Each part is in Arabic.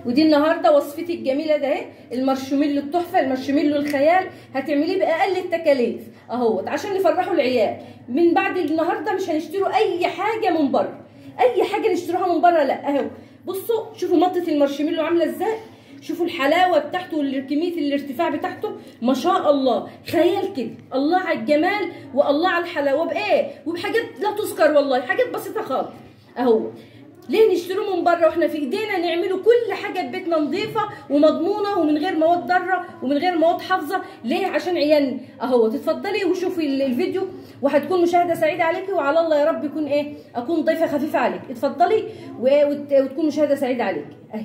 ودي النهارده وصفتي الجميله ده اهي، المارشميلو التحفه، المارشميلو الخيال، هتعمليه باقل التكاليف اهوت عشان نفرحوا العيال. من بعد النهارده مش هنشتروا اي حاجه من بره، اي حاجه نشتروها من بره لا. اهو بصوا شوفوا مطه المارشميلو عامله ازاي، شوفوا الحلاوه بتاعته وكميه الارتفاع بتاعته، ما شاء الله خيال كده. الله على الجمال والله على الحلاوه بايه وبحاجات لا تذكر والله، حاجات بسيطه خالص اهو. ليه نشتروه من بره واحنا في ايدينا نعمله كل حاجه في بيتنا نظيفه ومضمونه ومن غير مواد ضاره ومن غير مواد حافظه؟ ليه؟ عشان عيالنا اهو. تتفضلي وشوفي الفيديو وهتكون مشاهده سعيده عليكي، وعلى الله يا رب يكون اكون ضيفه خفيفه عليك. اتفضلي وتكون مشاهده سعيده عليكي اهي.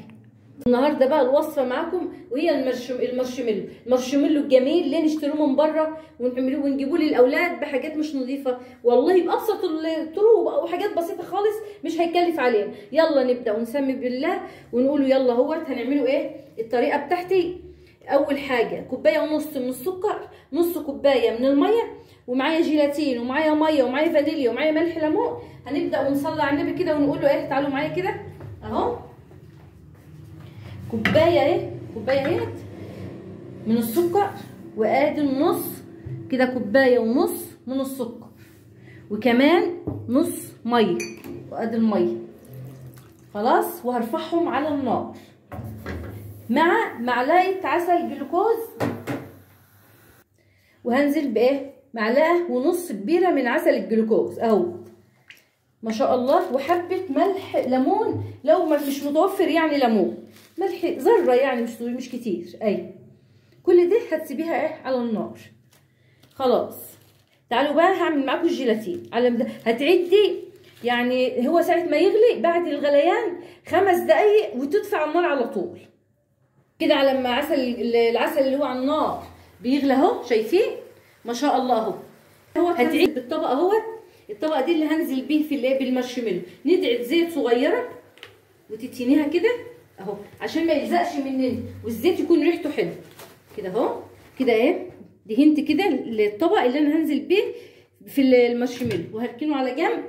النهارده بقى الوصفه معاكم وهي المارشميلو الجميل. ليه نشتروه من بره ونعملوه ونجيبوه للاولاد بحاجات مش نظيفه؟ والله بابسط الطرق وحاجات بسيطه خالص مش هيكلف علينا. يلا نبدا ونسمي بالله ونقول يلا اهوت. هنعمله الطريقه بتاعتي. اول حاجه كوبايه ونص من السكر، نص كوبايه من الميه، ومعايا جيلاتين ومعايا ميه ومعايا فانيليا ومعايا ملح ليمون. هنبدا ونصلي على النبي كده ونقول له تعالوا معايا كده اهو. كوبايه كوبايه من السكر، وادي النص كده كوبايه ونص من السكر، وكمان نص ميه، وادي الميه خلاص. وهرفعهم على النار مع معلقه عسل جلوكوز، وهنزل معلقه ونص كبيره من عسل الجلوكوز اهو ما شاء الله. وحبه ملح ليمون لو مش متوفر يعني ليمون، ملح ذره يعني مش كتير كل ده هتسيبيها على النار خلاص. تعالوا بقى هعمل معاكم الجيلاتين. هتعدي يعني هو ساعه ما يغلي بعد الغليان 5 دقايق وتدفع النار على طول كده. على ما العسل اللي هو على النار بيغلى اهو، شايفين ما شاء الله اهو. هتعيد بالطبق اهوت. الطبقه دي اللي هنزل بيه في بالمارشميلو. ندعي زيت صغيره وتتينيها كده اهو عشان ما يلزقش مننا، والزيت يكون ريحته حلوه كده اهو. كده دهنت كده الطبق اللي انا هنزل بيه في المارشميلو، وهركنه على جنب.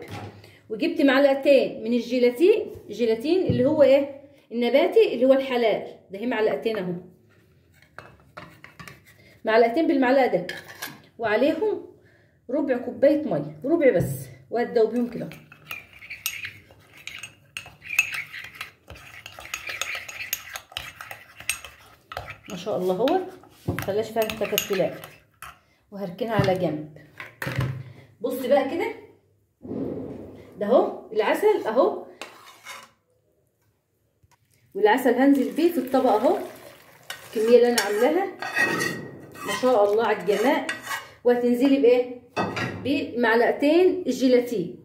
وجبت معلقتين من الجيلاتين اللي هو النباتي اللي هو الحلال ده، هي معلقتين اهو، معلقتين بالمعلقه ده، وعليهم ربع كوبايه ميه، ربع بس، وهتدوبيهم كده ما شاء الله اهوت. متخليهاش فيها تكتلات، وهركنها على جنب. بصي بقى كده ده اهو العسل اهو، والعسل هنزل بيه في الطبق اهو الكميه اللي انا عاملاها ما شاء الله على الجمال. وهتنزلي بمعلقتين الجيلاتين.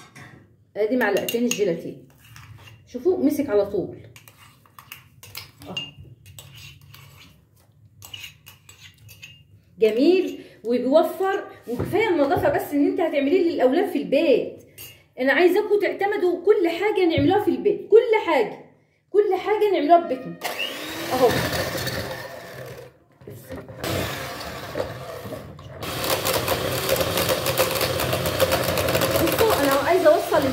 ادي معلقتين الجيلاتين، شوفوا مسك على طول جميل وبيوفر. وكفايه النظافه بس ان انت هتعمليه للاولاد في البيت. انا عايزاكم تعتمدوا كل حاجه نعملوها في البيت، كل حاجه نعملوها في بيتنا اهو. بصوا انا عايزه اوصل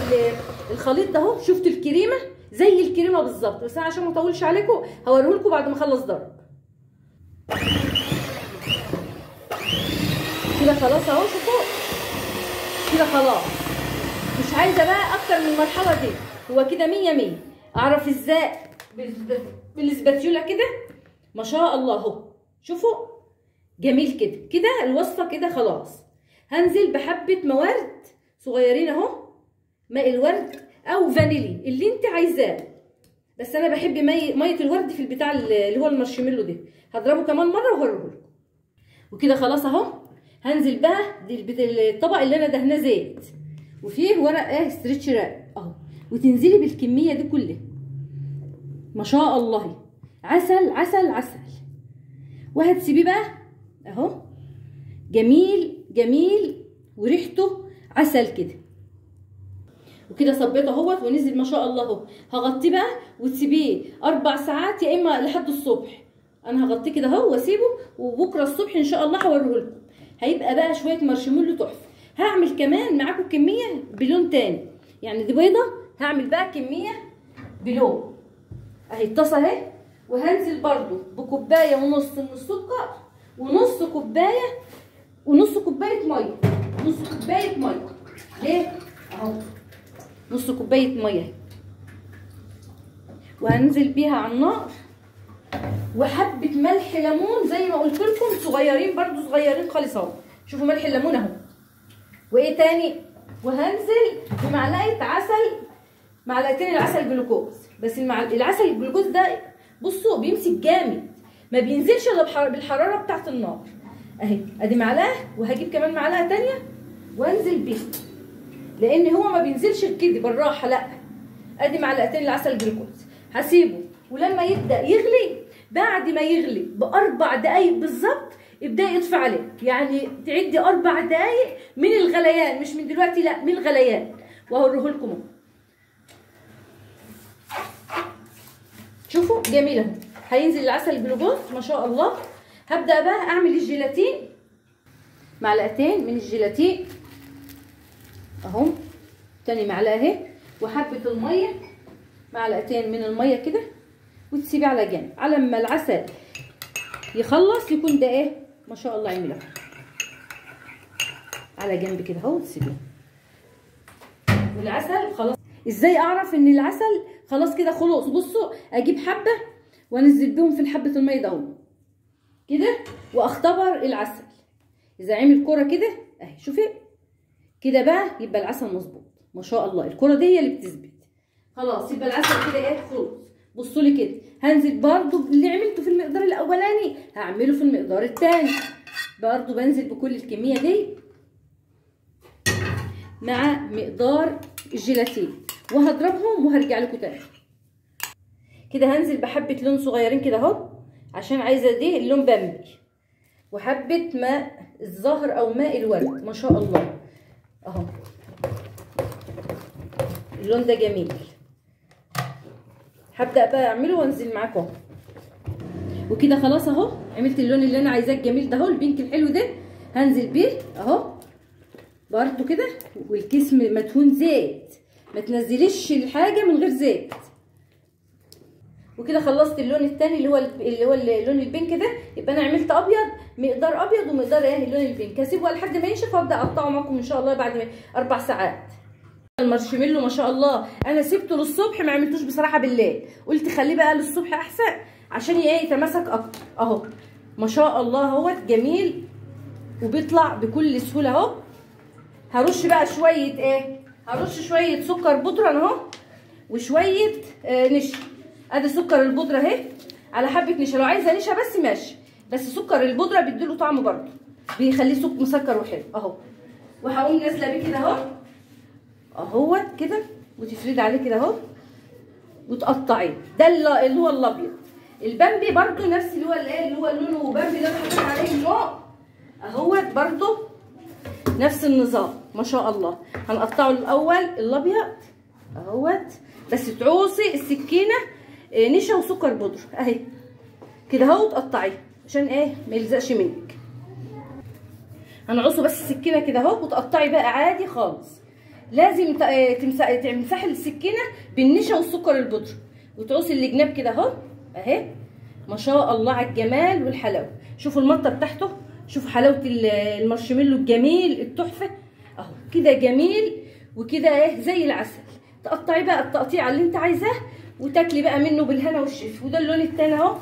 الخليط ده اهو. شفتوا الكريمه زي الكريمه بالظبط، بس انا عشان ما اطولش عليكم هوريهولكم بعد ما اخلص ضرب كده خلاص اهو. شوفوا كده خلاص، مش عايزه بقى اكتر من المرحله دي. هو كده 100 اعرف ازاي؟ بالسباتيولا كده ما شاء الله اهو. شوفوا جميل كده الوصفه كده خلاص. هنزل بحبه موارد صغيرين اهو، ماء الورد او فانيلي اللي انت عايزاه، بس انا بحب ميه الورد في البتاع اللي هو المارشميلو ده. هضربه كمان مره وهوريهولكم. وكده خلاص اهو. هنزل بقى الطبق اللي انا دهناه زيت وفيه ورق ستريتش راب اهو، وتنزلي بالكميه دي كلها ما شاء الله. عسل عسل عسل. وهتسيبيه بقى اهو جميل وريحته عسل كده. وكده صبيته اهوت ونزل ما شاء الله اهو. هغطيه بقى وتسيبيه 4 ساعات يا اما لحد الصبح. انا هغطيه كده اهو واسيبه، وبكره الصبح ان شاء الله هوريهولكم. هيبقى بقى شويه مارشميلو تحفه. هعمل كمان معاكم كميه بلون تاني، يعني دي بيضه هعمل بقى كميه بلون اهي. الطاسه اهي وهنزل برضو بكوبايه ونص من السكر، ونص كوبايه ميه، نص كوبايه ميه. ليه؟ اهو نص كوبايه ميه اهي، وهنزل بيها على النار، وحبه ملح ليمون زي ما قلت لكم صغيرين، برضو صغيرين خالص اهو. شوفوا ملح الليمون اهو. وايه تاني؟ وهنزل بمعلقه عسل، معلقتين العسل جلوكوز. بس العسل الجلوكوز ده بصوا بيمسك جامد، ما بينزلش الا بالحراره بتاعه النار اهي. ادي معلقه، وهجيب كمان معلقه تانيه وانزل بيها، لان هو ما بينزلش كده بالراحه، لا. ادي معلقتين العسل جلوكوز، هسيبه ولما يبدا يغلي، بعد ما يغلي ب4 دقايق بالظبط ابداي اطفي عليه. يعني تعدي 4 دقايق من الغليان، مش من دلوقتي، لا، من الغليان. وهوريه لكم اهو. شوفوا جميل اهو، هينزل العسل الجلوكوز ما شاء الله. هبدا بقى اعمل الجيلاتين، معلقتين من الجيلاتين اهو، تاني معلقه اهي، وحبه الميه، معلقتين من الميه كده، وتسيبيه على جنب على ما العسل يخلص يكون ده ايه ما شاء الله. عمله على جنب كده اهو، تسيبيه. والعسل خلاص. ازاي اعرف ان العسل خلاص كده خلاص؟ بصوا، اجيب حبه وانزل بيهم في الحبه الميه ده كده، واختبر العسل. اذا عمل كوره كده اهي، شوفي كده بقى، يبقى العسل مظبوط ما شاء الله. الكوره دي هي اللي بتثبت. خلاص يبقى العسل كده ايه خلاص. بصوا لي كده، هنزل برضو اللي عملته في المقدار الاولاني هعمله في المقدار الثاني. برضو بنزل بكل الكميه دي مع مقدار الجيلاتين، وهضربهم وهرجع لكم تاني. كده هنزل بحبه لون صغيرين كده اهو، عشان عايزه دي اللون بامبي، وحبه ماء الزهر او ماء الورد ما شاء الله اهو. اللون ده جميل. هبدا بقى اعمله وانزل معاكم وكده. خلاص اهو عملت اللون اللي انا عايزاه الجميل ده اهو، البينك الحلو ده. هنزل بيه اهو برضو كده، والكيس مدهون زيت، ما تنزليش الحاجه من غير زيت. وكده خلصت اللون الثاني اللي هو اللون البينك ده. يبقى انا عملت ابيض، مقدار ابيض ومقدار ايه اللون البينك. هسيبه لحد ما ينشف وابدا اقطعه معاكم ان شاء الله بعد 4 ساعات. المارشميلو ما شاء الله انا سبته للصبح، ما عملتوش بصراحه بالليل، قلت خليه بقى للصبح احسن عشان يتماسك اكتر اهو. ما شاء الله اهوت جميل وبيطلع بكل سهوله اهو. هرش بقى شويه ايه، هرش شويه سكر بودره اهو، وشويه نشا. ادي سكر البودره اهي على حبه نشا، لو عايزه نشا بس ماشي، بس سكر البودره بيديله طعم برضه، بيخليه مسكر وحلو اهو. وهقوم نازله بيه كده اهو اهوت كده، وتفردي عليه كده اهو وتقطعيه. ده اللي هو الابيض. البامبي برضو نفس اللي هو الايه اللي هو لونه بامبي ده اللي حطيت عليه من فوق اهوت، برضو نفس النظام ما شاء الله. هنقطعه الاول الابيض اهوت، بس تعوصي السكينه نشا وسكر بودره اهي كده اهو، تقطعيه عشان ايه ما يلزقش منك. هنعوصه بس السكينه كده اهو، وتقطعي بقى عادي خالص. لازم تمسحي السكينه بالنشا والسكر البودره، وتعوصي الجناب كده اهو اهي. ما شاء الله على الجمال والحلاوه. شوفوا المطه بتاعته، شوفوا حلاوه المارشميلو الجميل التحفه اهو كده جميل، وكده ايه زي العسل. تقطعي بقى التقطيعه اللي انت عايزاه وتاكلي بقى منه بالهنا والشفا. وده اللون التاني اهو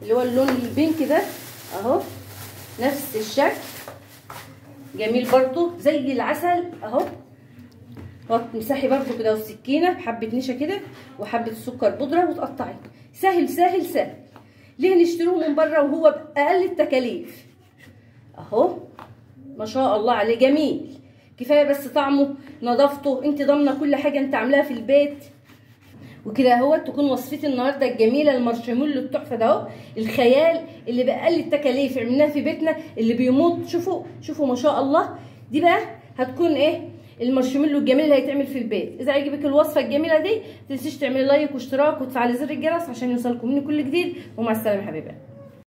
اللي هو اللون البينك ده اهو، نفس الشكل جميل برضو زي العسل اهو. وتمسحي برضو كده والسكينه بحبه نشا كده وحبه سكر بودره وتقطعي. سهل سهل سهل. ليه نشتروه من بره وهو باقل التكاليف اهو؟ ما شاء الله عليه جميل. كفايه بس طعمه، نظافته، انت ضامنه كل حاجه انت عاملاها في البيت. وكده اهو تكون وصفتي النهارده الجميله المارشميلو التحفه ده اهو، الخيال اللي باقل التكاليف عملناه في بيتنا اللي بيموت. شوفوا ما شاء الله. دي بقى هتكون ايه المارشميلو الجميل اللي هيتعمل في البيت. اذا عجبك الوصفه الجميله دي متنسيش تعملي لايك واشتراك وتفعلي زر الجرس عشان يوصلكم مني كل جديد. ومع السلامه حبيبي.